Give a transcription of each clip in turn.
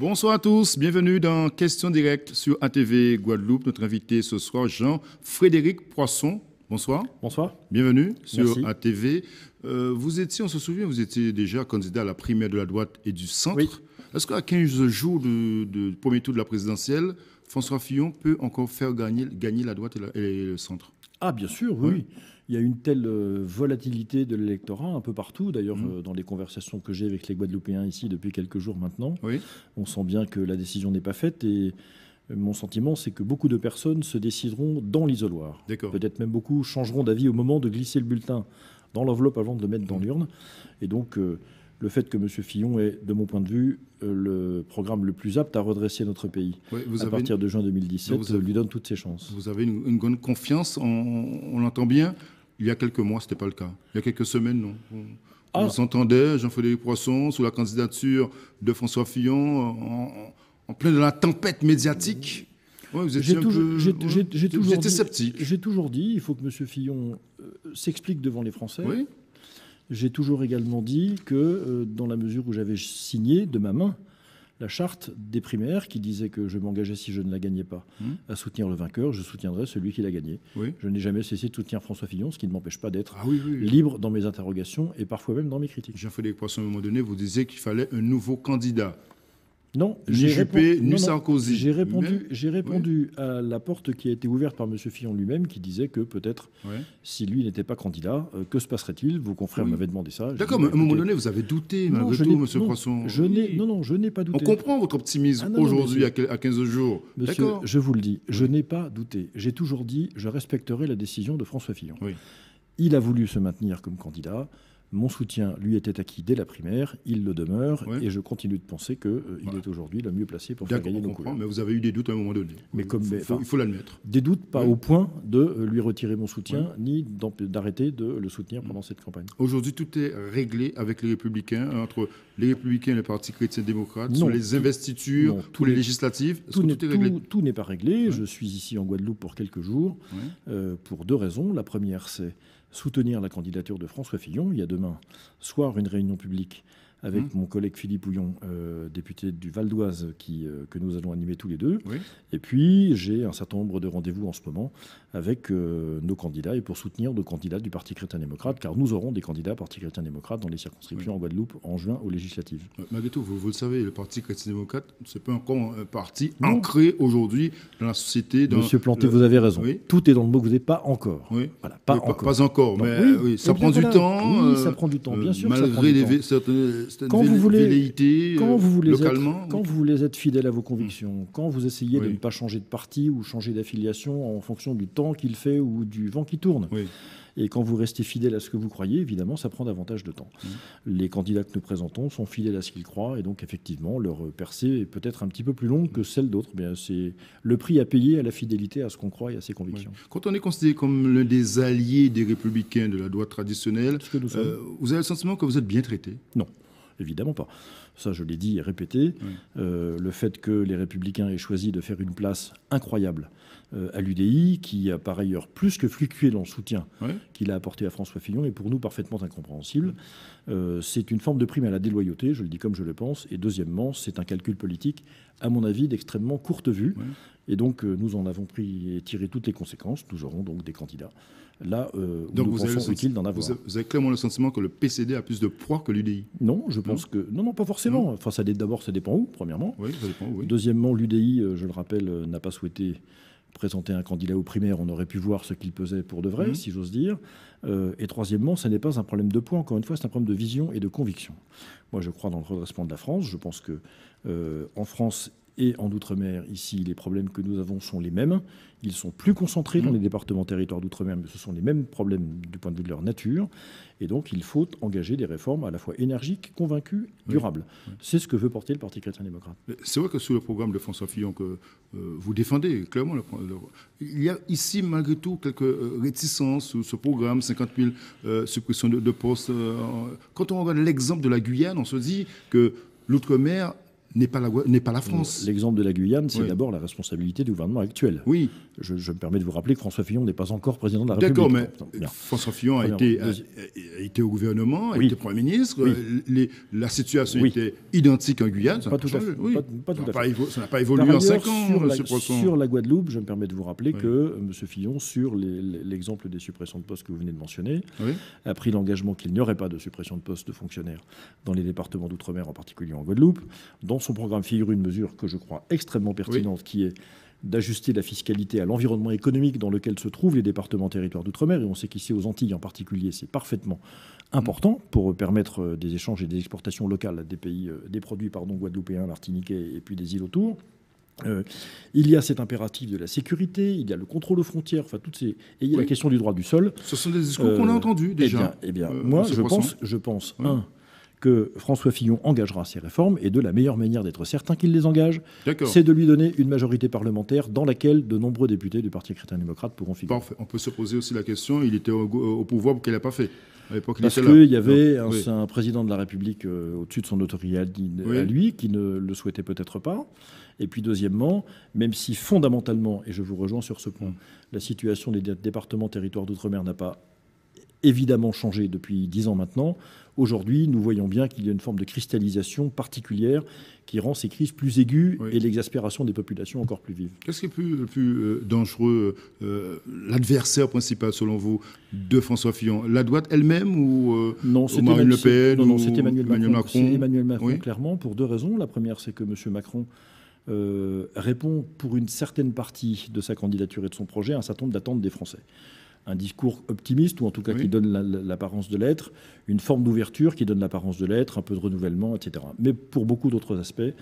Bonsoir à tous, bienvenue dans Question Directe sur ATV Guadeloupe. Notre invité ce soir, Jean-Frédéric Poisson. Bonsoir. Bonsoir. Bienvenue sur Merci. ATV. Vous étiez, on se souvient, vous étiez déjà candidat à la primaire de la droite et du centre. Oui. Est-ce qu'à 15 jours du premier tour de la présidentielle, François Fillon peut encore faire gagner la droite et le centre? Ah, bien sûr, oui. Il y a une telle volatilité de l'électorat un peu partout. D'ailleurs, dans les conversations que j'ai avec les Guadeloupéens ici depuis quelques jours maintenant, on sent bien que la décision n'est pas faite. Et mon sentiment, c'est que beaucoup de personnes se décideront dans l'isoloir. Peut-être même beaucoup changeront d'avis au moment de glisser le bulletin dans l'enveloppe avant de le mettre dans l'urne. Et donc, le fait que M. Fillon ait, de mon point de vue, le programme le plus apte à redresser notre pays à partir de juin 2017 lui donne toutes ses chances. Vous avez une grande confiance, on l'entend bien. Il y a quelques mois, ce n'était pas le cas. Il y a quelques semaines, non. On s'entendait, Jean-Frédéric Poisson, sous la candidature de François Fillon, en plein de la tempête médiatique. Ouais, vous étiez j'étais sceptique. J'ai toujours dit, il faut que M. Fillon s'explique devant les Français. Oui. J'ai toujours également dit que, dans la mesure où j'avais signé de ma main la charte des primaires qui disait que je m'engageais, si je ne la gagnais pas, à soutenir le vainqueur, je soutiendrais celui qui l'a gagné. Oui. Je n'ai jamais cessé de soutenir François Fillon, ce qui ne m'empêche pas d'être libre dans mes interrogations et parfois même dans mes critiques. Jean-Frédéric Poisson, à un moment donné, vous disiez qu'il fallait un nouveau candidat. Non, ni Juppé, ni Sarkozy. J'ai répondu à la porte qui a été ouverte par M. Fillon lui-même, qui disait que peut-être, si lui n'était pas candidat, que se passerait-il? Vos confrères m'avaient demandé ça. D'accord, mais à un moment donné, vous avez douté, malgré tout, M. Poisson. Je n'ai pas douté. On comprend votre optimisme aujourd'hui, à 15 jours. Monsieur, je vous le dis, je n'ai pas douté. J'ai toujours dit, je respecterai la décision de François Fillon. Il a voulu se maintenir comme candidat. Mon soutien lui était acquis dès la primaire, il le demeure, et je continue de penser qu'il est aujourd'hui le mieux placé pour faire gagner nos couleurs. Mais vous avez eu des doutes à un moment donné. Mais il faut l'admettre. Des doutes, pas au point de lui retirer mon soutien, ni d'arrêter de le soutenir pendant cette campagne. Aujourd'hui, tout est réglé avec les Républicains, entre les Républicains et le Parti chrétien-démocrate, sur les investitures, pour les législatives. Tout n'est pas réglé. Je suis ici en Guadeloupe pour quelques jours, pour deux raisons. La première, c'est soutenir la candidature de François Fillon. Il y a demain soir une réunion publique avec mon collègue Philippe Houillon, député du Val d'Oise, que nous allons animer tous les deux. Et puis, j'ai un certain nombre de rendez-vous en ce moment avec nos candidats et pour soutenir nos candidats du Parti chrétien-démocrate, car nous aurons des candidats Parti chrétien-démocrate dans les circonscriptions en Guadeloupe en juin aux législatives. Malgré tout, vous le savez, le Parti chrétien-démocrate, ce n'est pas encore un parti ancré aujourd'hui dans la société. Monsieur Planté, vous avez raison. Tout est dans le mot que vous n'avez pas encore. Voilà, pas encore. Mais ça prend du temps. Oui, ça prend du temps, bien sûr. Malgré certaines velléités localement. Quand vous voulez être fidèle à vos convictions, quand vous essayez de ne pas changer de parti ou changer d'affiliation en fonction du temps qu'il fait ou du vent qui tourne, et quand vous restez fidèle à ce que vous croyez, évidemment, ça prend davantage de temps. Les candidats que nous présentons sont fidèles à ce qu'ils croient, et donc effectivement, leur percée est peut-être un petit peu plus longue que celle d'autres. C'est le prix à payer à la fidélité à ce qu'on croit et à ses convictions. Quand on est considéré comme l'un des alliés des Républicains de la droite traditionnelle, vous avez le sentiment que vous êtes bien traité? Non. Évidemment pas. Ça, je l'ai dit et répété. Le fait que les Républicains aient choisi de faire une place incroyable à l'UDI, qui a par ailleurs plus que fluctué dans le soutien qu'il a apporté à François Fillon, est pour nous parfaitement incompréhensible. C'est une forme de prime à la déloyauté, je le dis comme je le pense. Et deuxièmement, c'est un calcul politique, à mon avis, d'extrêmement courte vue. Et donc, nous en avons pris et tiré toutes les conséquences. Nous aurons donc des candidats là où nous pensons utile d'en avoir. Vous avez clairement le sentiment que le PCD a plus de poids que l'UDI? Non, je pense que... Non, pas forcément. Enfin, d'abord, ça dépend où, premièrement. Ça dépend où, Deuxièmement, l'UDI, je le rappelle, n'a pas souhaité présenter un candidat aux primaires. On aurait pu voir ce qu'il pesait pour de vrai, si j'ose dire. Et troisièmement, ça n'est pas un problème de poids. Encore une fois, c'est un problème de vision et de conviction. Moi, je crois dans le redressement de la France. Je pense que en France et en Outre-mer, ici, les problèmes que nous avons sont les mêmes. Ils sont plus concentrés dans les départements territoires d'Outre-mer, mais ce sont les mêmes problèmes du point de vue de leur nature. Et donc, il faut engager des réformes à la fois énergiques, convaincues, durables. C'est ce que veut porter le Parti chrétien-démocrate. C'est vrai que sur le programme de François Fillon que vous défendez, clairement, il y a ici, malgré tout, quelques réticences sur ce programme, 50 000 suppressions de postes. Quand on regarde l'exemple de la Guyane, on se dit que l'Outre-mer n'est pas la France. L'exemple de la Guyane, c'est Oui. d'abord la responsabilité du gouvernement actuel. Oui. Je me permets de vous rappeler que François Fillon n'est pas encore président de la République. D'accord, mais Bien. François Fillon a été au gouvernement, a Oui. été Premier ministre. Oui. La situation Oui. était identique en Guyane. Ça Pas n'a tout à changé. fait. Oui. Pas tout à fait. Ça n'a pas évolué Par en ailleurs, 5 ans, M. Poisson. sur la Guadeloupe, je me permets de vous rappeler Oui. que M. Fillon, sur l'exemple des suppressions de postes que vous venez de mentionner, Oui. a pris l'engagement qu'il n'y aurait pas de suppression de postes de fonctionnaires dans les départements d'outre-mer, en particulier en Guadeloupe. Dans son programme figure une mesure que je crois extrêmement pertinente, qui est d'ajuster la fiscalité à l'environnement économique dans lequel se trouvent les départements territoires d'outre-mer. Et on sait qu'ici, aux Antilles en particulier, c'est parfaitement important pour permettre des échanges et des exportations locales des pays, des produits guadeloupéens, martiniquais et puis des îles autour. Il y a cet impératif de la sécurité, il y a le contrôle aux frontières, enfin toutes ces, et il y a la question du droit du sol. Ce sont des discours qu'on a entendus déjà. Eh bien, moi, je pense, que François Fillon engagera ces réformes, et de la meilleure manière d'être certain qu'il les engage, c'est de lui donner une majorité parlementaire dans laquelle de nombreux députés du Parti chrétien-démocrate pourront figurer. Parfait. On peut se poser aussi la question, il était au pouvoir, pourquoi il n'a pas fait à l'époque, parce qu'il y avait un président de la République au-dessus de son autorité à lui qui ne le souhaitait peut-être pas. Et puis deuxièmement, même si fondamentalement, et je vous rejoins sur ce point, la situation des départements territoires d'outre-mer n'a pas évidemment changé depuis 10 ans maintenant, aujourd'hui nous voyons bien qu'il y a une forme de cristallisation particulière qui rend ces crises plus aiguës et l'exaspération des populations encore plus vive. Qu'est-ce qui est le plus dangereux, l'adversaire principal selon vous de François Fillon, la droite elle-même ou Marine Le Pen? Non, c'est Emmanuel Macron. C'est Emmanuel Macron, clairement, pour deux raisons. La première, c'est que M. Macron répond pour une certaine partie de sa candidature et de son projet à un certain nombre d'attentes des Français. Un discours optimiste, ou en tout cas qui donne l'apparence de l'être, une forme d'ouverture qui donne l'apparence de l'être, un peu de renouvellement, etc. Mais pour beaucoup d'autres aspects,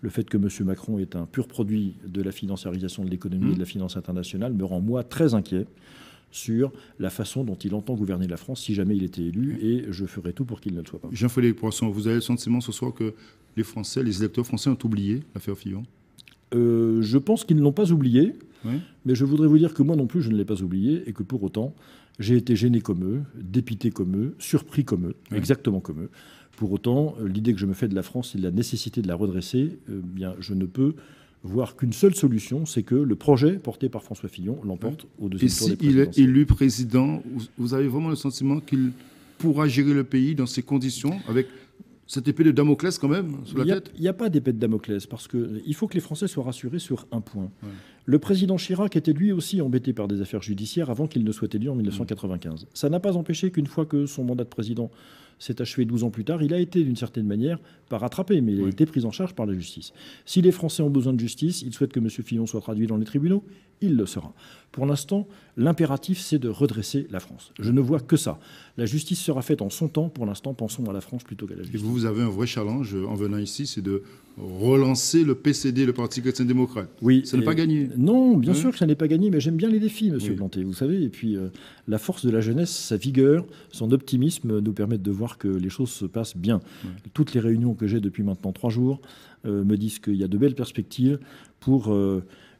le fait que M. Macron est un pur produit de la financiarisation de l'économie et de la finance internationale me rend, moi, très inquiet sur la façon dont il entend gouverner la France si jamais il était élu, et je ferai tout pour qu'il ne le soit pas. Jean-Frédéric Poisson, vous avez le sentiment ce soir que les Français, les électeurs français ont oublié l'affaire Fillon? Je pense qu'ils ne l'ont pas oublié, mais je voudrais vous dire que moi non plus je ne l'ai pas oublié, et que pour autant j'ai été gêné comme eux, dépité comme eux, surpris comme eux, exactement comme eux. Pour autant, l'idée que je me fais de la France et de la nécessité de la redresser, bien, je ne peux voir qu'une seule solution, c'est que le projet porté par François Fillon l'emporte au deuxième tour des présidentielles. Et s'il est élu président, vous avez vraiment le sentiment qu'il pourra gérer le pays dans ces conditions, avec cette épée de Damoclès quand même sur la tête? Il n'y a pas d'épée de Damoclès, parce qu'il faut que les Français soient rassurés sur un point. Le président Chirac était lui aussi embêté par des affaires judiciaires avant qu'il ne soit élu en 1995. Ça n'a pas empêché qu'une fois que son mandat de président s'est achevé 12 ans plus tard, il a été d'une certaine manière, pas rattrapé, mais il a été pris en charge par la justice. Si les Français ont besoin de justice, ils souhaitent que M. Fillon soit traduit dans les tribunaux, il le sera. Pour l'instant, l'impératif, c'est de redresser la France. Je ne vois que ça. La justice sera faite en son temps. Pour l'instant, pensons à la France plutôt qu'à la justice. Et vous avez un vrai challenge en venant ici, c'est de relancer le PCD, le Parti chrétien-démocrate. Oui. Ça n'est pas gagné. Non, bien sûr que ça n'est pas gagné, mais j'aime bien les défis, monsieur Planté, vous savez. Et puis, la force de la jeunesse, sa vigueur, son optimisme nous permettent de voir que les choses se passent bien. Toutes les réunions que j'ai depuis maintenant 3 jours me disent qu'il y a de belles perspectives pour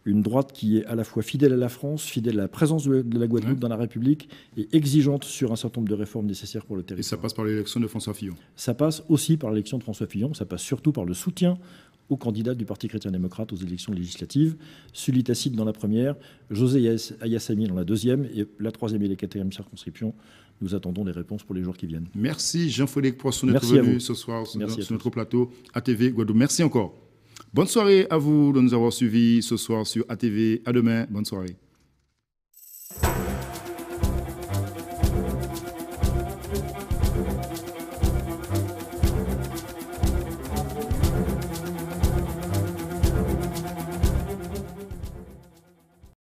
une droite qui est à la fois fidèle à la France, fidèle à la présence de la Guadeloupe dans la République et exigeante sur un certain nombre de réformes nécessaires pour le territoire. Et ça passe par l'élection de François Fillon? Ça passe aussi par l'élection de François Fillon, ça passe surtout par le soutien aux candidats du Parti chrétien-démocrate aux élections législatives. Sully Tacite dans la première, José Ayassami dans la deuxième, et la troisième et la quatrième circonscription. Nous attendons des réponses pour les jours qui viennent. Merci Jean-Frédéric Poisson d'être venu ce soir sur notre plateau ATV Guadeloupe. Merci encore. Bonne soirée à vous de nous avoir suivis ce soir sur ATV. À demain. Bonne soirée.